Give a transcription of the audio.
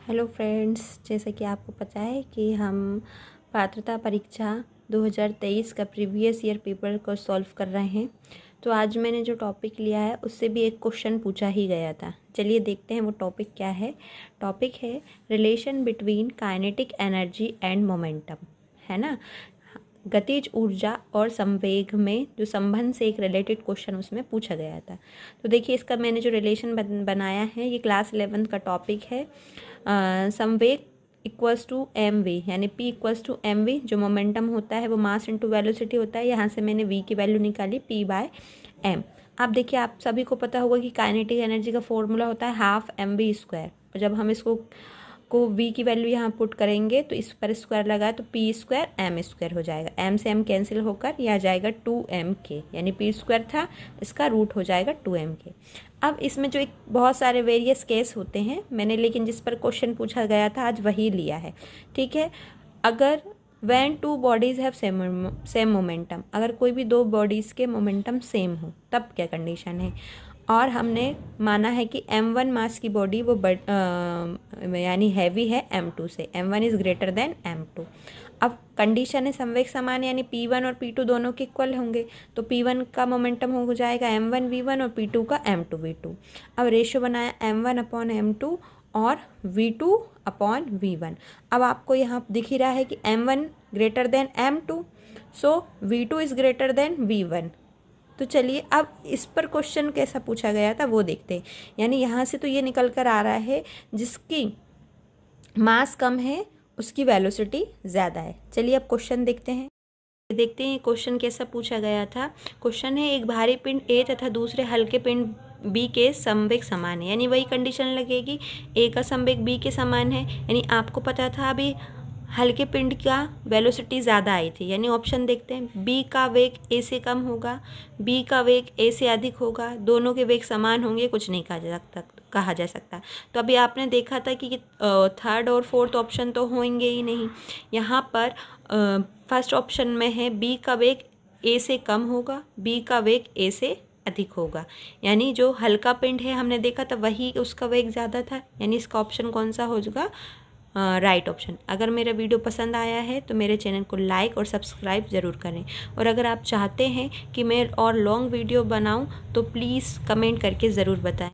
Hello friends, जैसे कि आपको पता है कि हम पात्रता परीक्षा 2023 का प्रीवियस ईयर पेपर को सॉल्व कर रहे हैं। तो आज मैंने जो टॉपिक लिया है उससे भी एक क्वेश्चन पूछा ही गया था। चलिए देखते हैं वो टॉपिक क्या है। टॉपिक है relation between kinetic energy and momentum, है ना। गतिज ऊर्जा और संवेग में जो संबंध से एक रिलेटेड क्वेश्चन उसमें पूछा गया था। तो देखिए, इसका मैंने जो रिलेशन बनाया है ये क्लास 11 का टॉपिक है। संवेग इक्वल्स टू एम वी, यानी P equals to M V. जो मोमेंटम होता है वो मास इंटू वेलोसिटी होता है। यहाँ से मैंने वी की वैल्यू निकाली पी बाय एम। अब देखिए, आप सभी को पता होगा कि काइनेटिक एनर्जी का फॉर्मूला होता है हाफ एम वी स्क्वायर। और जब हम इसको v की वैल्यू यहाँ पुट करेंगे तो इस पर स्क्वायर लगा तो पी स्क्वायर एम स्क्वायर हो जाएगा। एम से एम कैंसिल होकर यह आ जाएगा 2m k, यानी पी स्क्वायर था, इसका रूट हो जाएगा 2m k। अब इसमें जो एक बहुत सारे वेरियस केस होते हैं मैंने, लेकिन जिस पर क्वेश्चन पूछा गया था आज वही लिया है, ठीक है। अगर when to bodies have same momentum, अगर कोई भी दो बॉडीज़ के मोमेंटम सेम हो तब क्या कंडीशन है। और हमने माना है कि m1 मास की बॉडी वो यानी हैवी है m2 से, m1 is greater than m2। अब कंडीशन है संवेग समान, यानी p1 और p2 दोनों के इक्वल होंगे। तो p1 का मोमेंटम हो जाएगा m1 v1 और p2 का m2 v2। अब रेशियो बनाया m1 अपॉन m2 और v2 अपॉन v1। अब आपको यहाँ दिख ही रहा है कि m1 greater than m2, so v2 is greater than v1। तो चलिए अब इस पर क्वेश्चन कैसा पूछा गया था वो देखते हैं। यानी यहाँ से तो ये निकल कर आ रहा है जिसकी मास कम है उसकी वेलोसिटी ज़्यादा है। चलिए अब क्वेश्चन देखते हैं। क्वेश्चन कैसा पूछा गया था। क्वेश्चन है एक भारी पिंड ए तथा दूसरे हल्के पिंड बी के संवेग समान है, यानी वही कंडीशन लगेगी, ए का संवेग बी के समान है। यानी आपको पता था अभी हल्के पिंड का वेलोसिटी ज़्यादा आई थी, यानी ऑप्शन देखते हैं। बी का वेग ए से कम होगा, बी का वेग ए से अधिक होगा, दोनों के वेग समान होंगे, कुछ नहीं कहा जा सकता। तो अभी आपने देखा था कि थर्ड और फोर्थ ऑप्शन तो होंगे ही नहीं। यहाँ पर फर्स्ट ऑप्शन में है बी का वेग ए से कम होगा, बी का वेग ए से अधिक होगा, यानी जो हल्का पिंड है हमने देखा था वही उसका वेग ज़्यादा था, यानी इसका ऑप्शन कौन सा होगा, राइट ऑप्शन। अगर मेरा वीडियो पसंद आया है तो मेरे चैनल को लाइक और सब्सक्राइब ज़रूर करें। और अगर आप चाहते हैं कि मैं और लॉन्ग वीडियो बनाऊं तो प्लीज़ कमेंट करके ज़रूर बताएं।